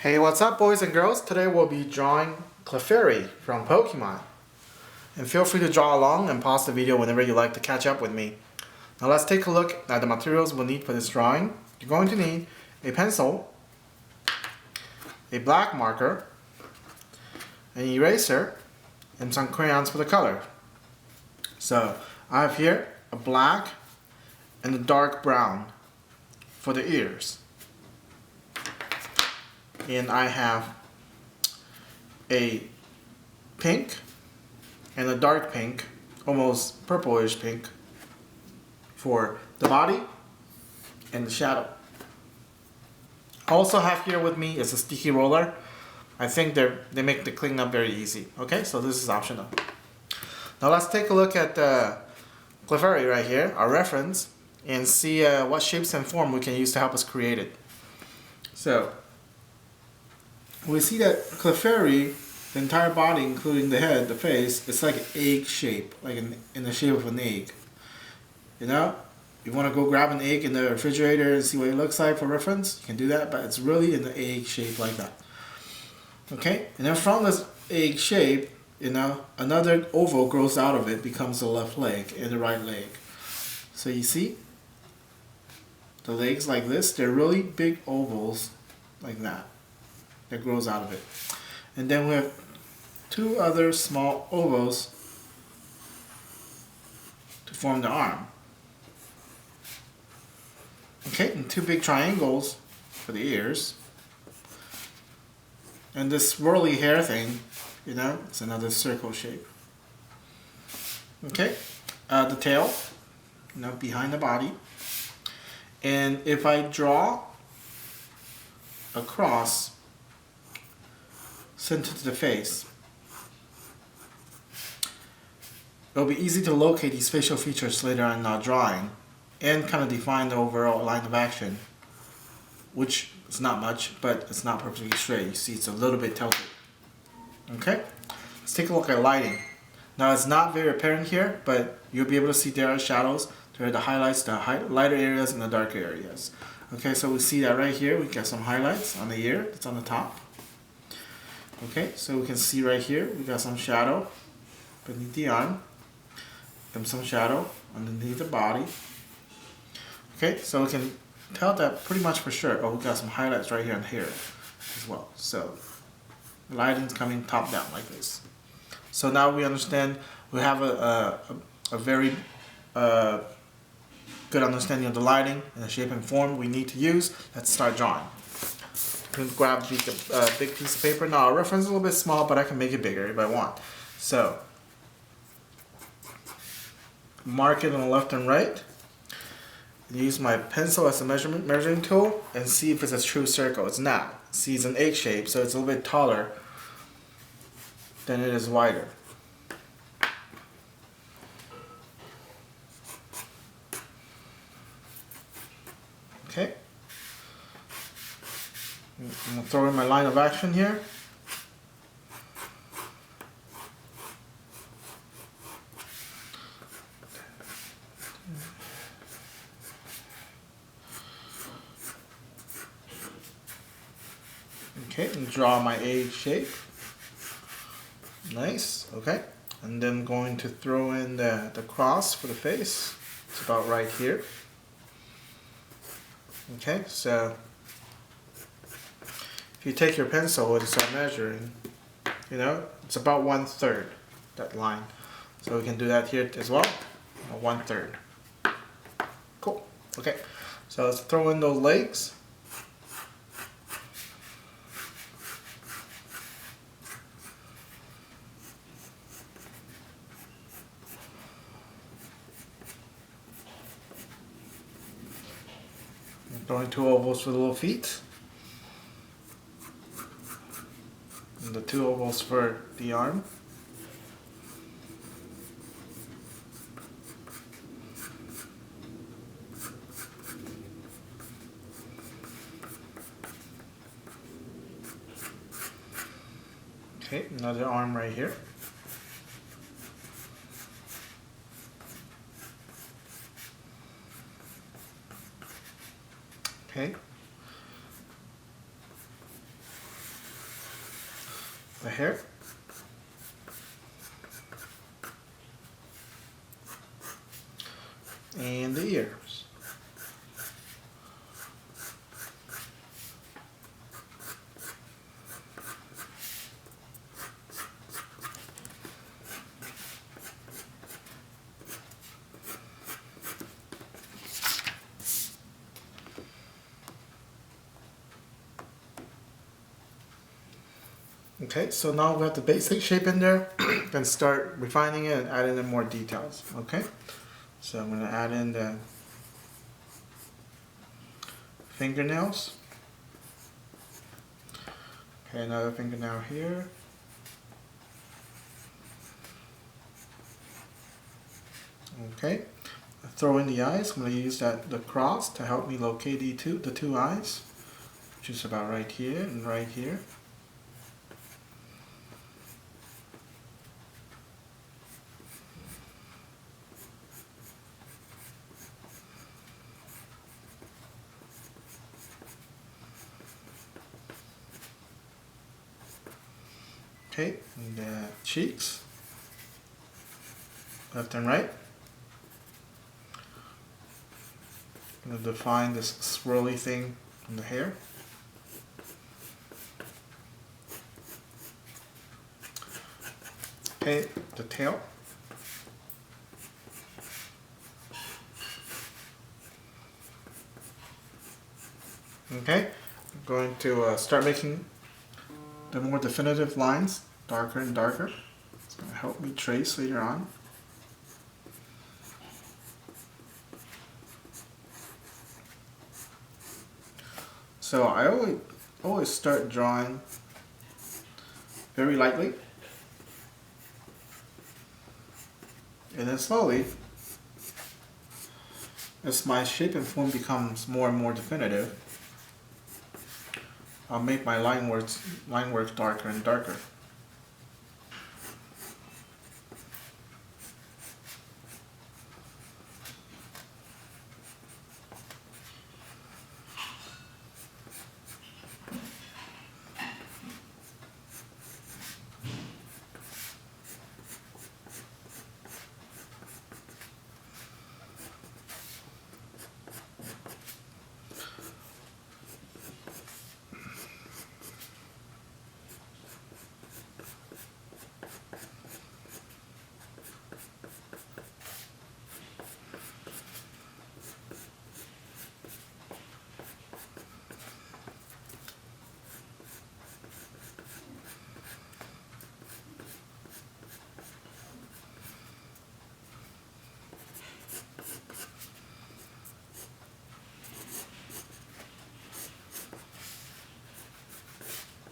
Hey, what's up boys and girls? Today we'll be drawing Clefairy from Pokemon. And feel free to draw along and pause the video whenever you like to catch up with me. Now let's take a look at the materials we'll need for this drawing. You're going to need a pencil, a black marker, an eraser, and some crayons for the color. So I have here a black and a dark brown for the ears. And I have a pink and a dark pink, almost purplish pink, for the body and the shadow. I also have here with me is a sticky roller. I think they make the cleanup very easy. Okay, so this is optional. Now let's take a look at the Clefairy right here, our reference, and see what shapes and form we can use to help us create it. So we see that Clefairy, the entire body, including the head, the face, it's like an egg shape, like in the shape of an egg. You know, you want to go grab an egg in the refrigerator and see what it looks like for reference, you can do that, but it's really in the egg shape like that. Okay, and then from this egg shape, you know, another oval grows out of it, becomes the left leg and the right leg. So you see, the legs like this, they're really big ovals like that grows out of it. And then we have two other small ovals to form the arm. Okay, and two big triangles for the ears. And this swirly hair thing, you know, it's another circle shape. Okay, the tail, you know, behind the body. And if I draw a cross center to the face, it'll be easy to locate these facial features later on in our drawing and kind of define the overall line of action, which is not much, but it's not perfectly straight. You see it's a little bit tilted. Okay, let's take a look at lighting. Now it's not very apparent here, but you'll be able to see there are shadows, there are the highlights, the lighter areas and the darker areas. Okay, so we see that right here, we got some highlights on the ear, it's on the top. Okay, so we can see right here, we got some shadow beneath the arm, and some shadow underneath the body. Okay, so we can tell that pretty much for sure. Oh, we got some highlights right here and here as well. So the lighting's coming top down like this. So now we understand, we have a very good understanding of the lighting and the shape and form we need to use. Let's start drawing. You can grab a big piece of paper. Now our reference is a little bit small, but I can make it bigger if I want. So mark it on the left and right. Use my pencil as a measuring tool and see if it's a true circle. It's not. See, it's an egg shape, so it's a little bit taller than it is wider. Okay. I'm going to throw in my line of action here. Okay, and draw my egg shape. Nice, okay. And then going to throw in the cross for the face. It's about right here. Okay, so if you take your pencil and start measuring, you know, it's about 1/3, that line. So we can do that here as well, 1/3. Cool, okay. So let's throw in those legs. Throwing two ovals for the little feet. And the two ovals for the arm. Okay, another arm right here. Okay. the hair. And the ears. Okay, so now we have the basic shape in there. Then start refining it and adding in more details. Okay, so I'm going to add in the fingernails. Okay, another fingernail here. Okay, throw in the eyes. I'm going to use the cross to help me locate the two eyes, which is about right here and right here. Okay, and the cheeks, left and right. I'm going to define this swirly thing in the hair. Okay, the tail. Okay, I'm going to start making the more definitive lines darker and darker. It's going to help me trace later on. So I always start drawing very lightly, and then slowly, as my shape and form becomes more and more definitive, I'll make my line work darker and darker.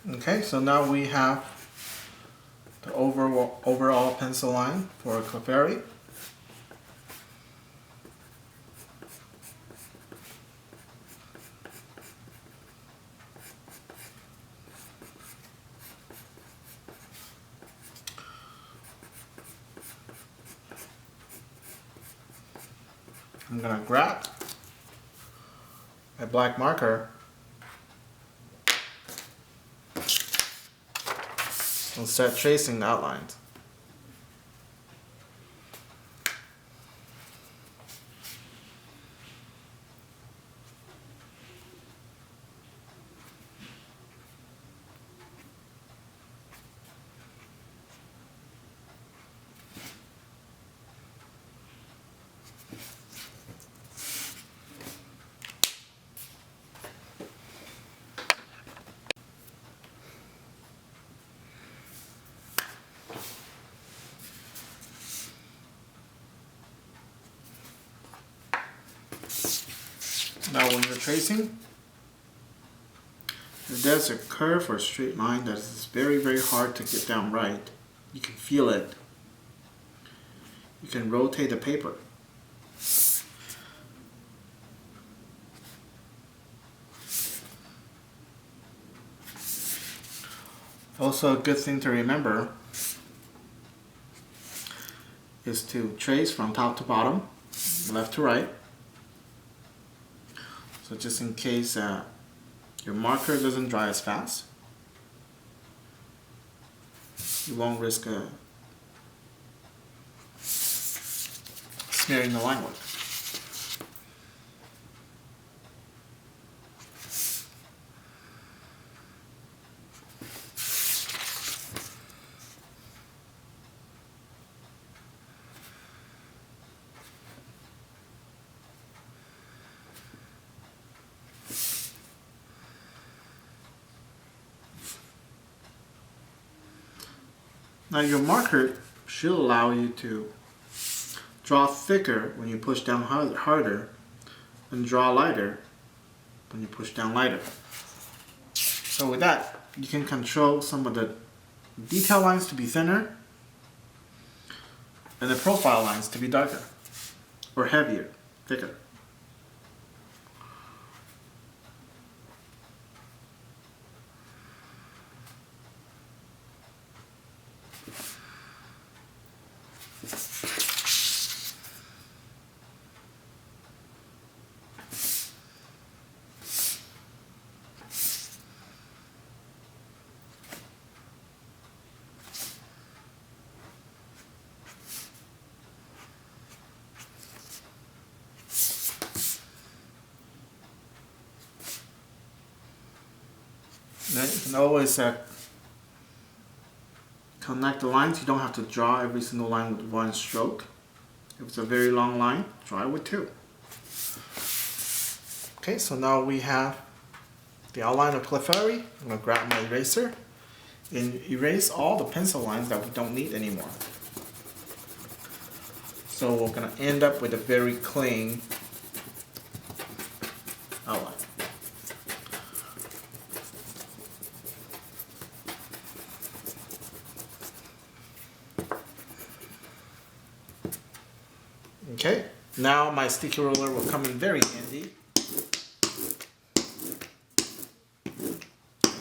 Okay, so now we have the overall pencil line for Clefairy. I'm going to grab a black marker and start tracing the outlines. Now when you're tracing, if there's a curve or a straight line that is very, very hard to get down right, you can feel it. You can rotate the paper. Also, a good thing to remember is to trace from top to bottom, left to right. So just in case your marker doesn't dry as fast. you won't risk smearing the line work. Now your marker should allow you to draw thicker when you push down harder and draw lighter when you push down lighter. So with that, you can control some of the detail lines to be thinner and the profile lines to be darker or heavier, thicker. Then you can always connect the lines. You don't have to draw every single line with one stroke. If it's a very long line, draw it with two. Okay, so now we have the outline of Clefairy. I'm going to grab my eraser and erase all the pencil lines that we don't need anymore. So we're going to end up with a very clean outline. Okay, now my sticky roller will come in very handy.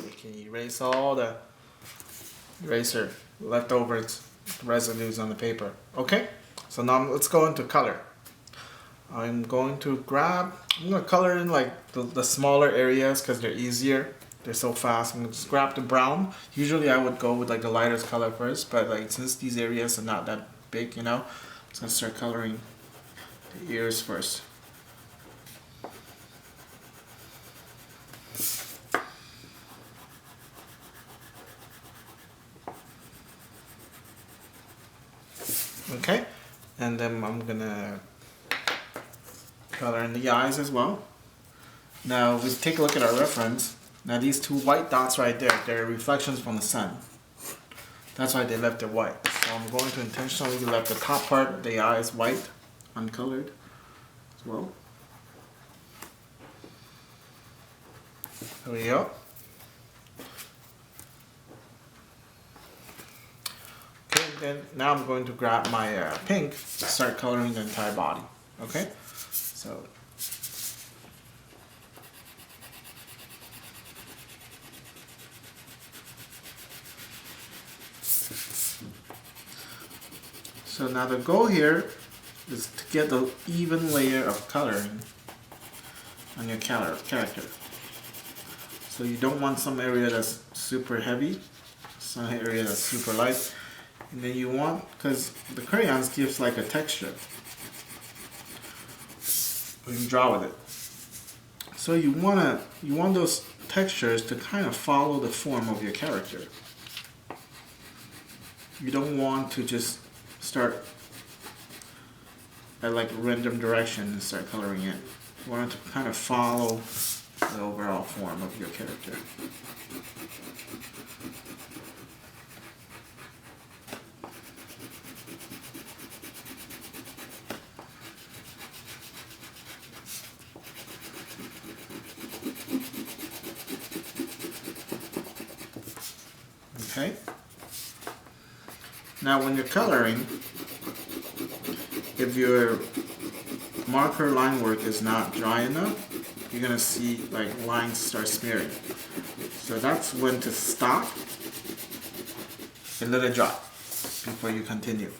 We can erase all the eraser leftovers residues on the paper. Okay, so now let's go into color. I'm going to color in like the smaller areas because they're easier. They're so fast. I'm going to just grab the brown. Usually I would go with like the lightest color first, but like since these areas are not that big, you know, I'm just going to start coloring the ears first. Okay, and then I'm gonna color in the eyes as well. Now we take a look at our reference. Now these two white dots right there, they're reflections from the sun. That's why they left it white. So I'm going to intentionally let the top part of the eyes white, uncolored as well. There we go. Okay, then now I'm going to grab my pink to start coloring the entire body. Okay, so now the goal here is to get the even layer of coloring on your character. So you don't want some area that's super heavy, some area that's super light, and then you want, because the crayons gives like a texture. You can draw with it. So you want those textures to kind of follow the form of your character. You don't want to just start at like a random direction and start coloring in. You want it to kind of follow the overall form of your character. Okay. Now when you're coloring, if your marker line work is not dry enough, you're going to see like lines start smearing. So that's when to stop and let it dry before you continue.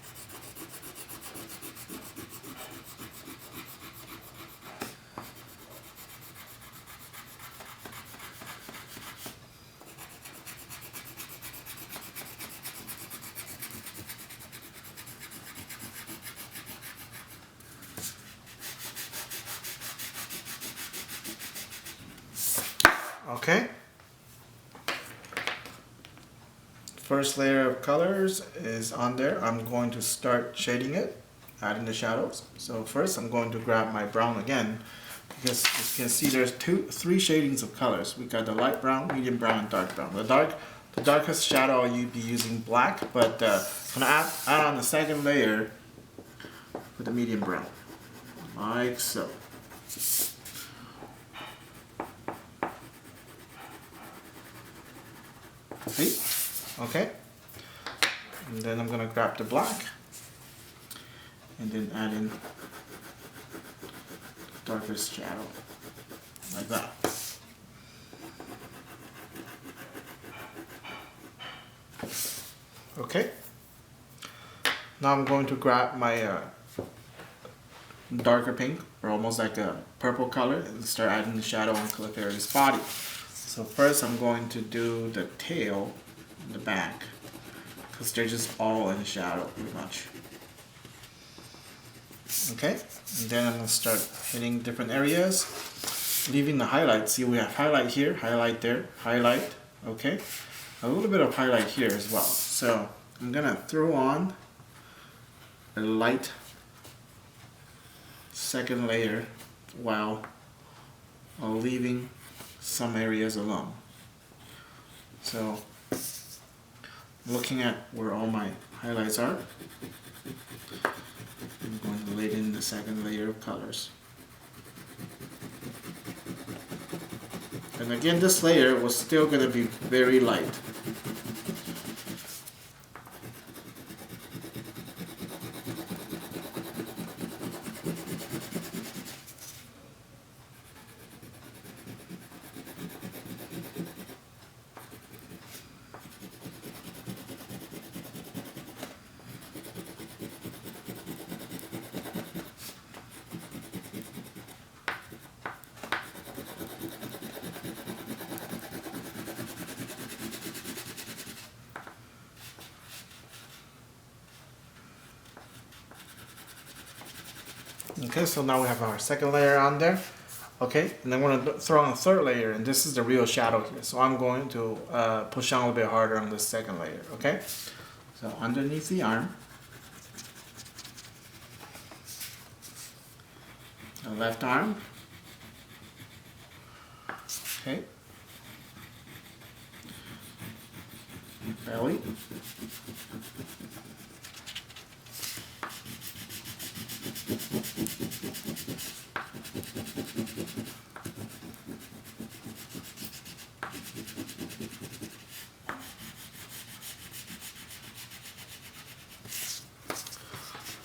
Okay. First layer of colors is on there. I'm going to start shading it, adding the shadows. So first I'm going to grab my brown again, because as you can see there's three shadings of colors. We got the light brown, medium brown, and dark brown. The darkest shadow you'd be using black, but I'm gonna add on the second layer with the medium brown, like so. See? Okay. And then I'm gonna grab the black and then add in the darkest shadow, like that. Okay. Now I'm going to grab my darker pink, or almost like a purple color, and start adding the shadow on Clefairy's body. So first I'm going to do the tail and the back, because they're just all in shadow pretty much. Okay, and then I'm going to start hitting different areas, leaving the highlights. See, we have highlight here, highlight there, highlight, okay? A little bit of highlight here as well. So I'm going to throw on a light second layer while leaving some areas alone. So looking at where all my highlights are, I'm going to lay in the second layer of colors. And again, this layer was still going to be very light. Okay, so now we have our second layer on there. Okay, and then we're going to throw on a third layer, and this is the real shadow here. So I'm going to push on a little bit harder on the second layer, okay? So underneath the arm, the left arm, okay, belly,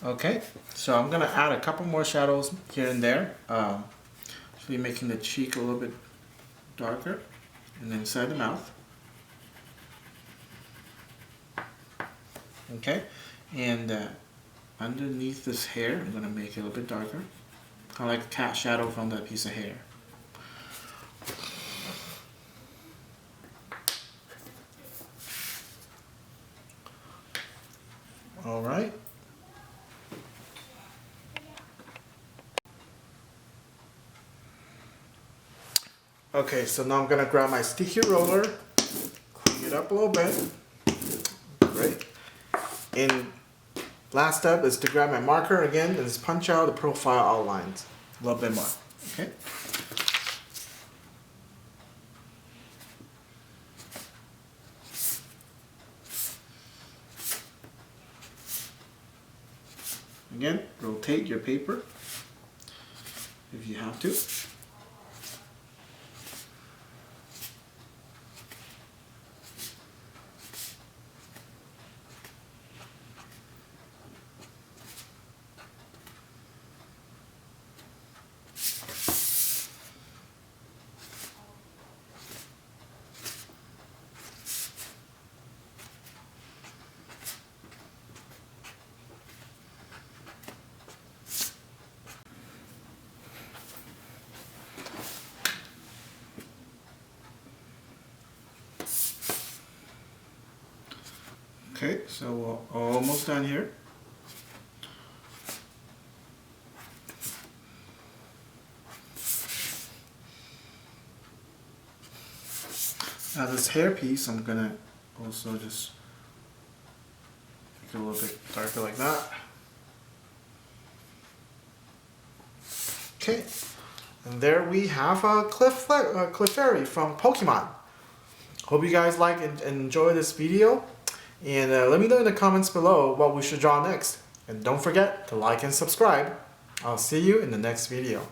okay, so I'm going to add a couple more shadows here and there, actually making the cheek a little bit darker, and then inside the mouth. Okay, and underneath this hair, I'm going to make it a little bit darker, kind of like a cat shadow from that piece of hair. All right. Okay, so now I'm going to grab my sticky roller, clean it up a little bit. Great. And last step is to grab my marker again and just punch out the profile outlines a little bit more. Okay. Again, rotate your paper if you have to. Okay, so we're almost done here. Now this hair piece, I'm gonna also just make it a little bit darker like that. Okay, and there we have a Clefairy from Pokemon. Hope you guys like and enjoy this video, and let me know in the comments below what we should draw next. And don't forget to like and subscribe. I'll see you in the next video.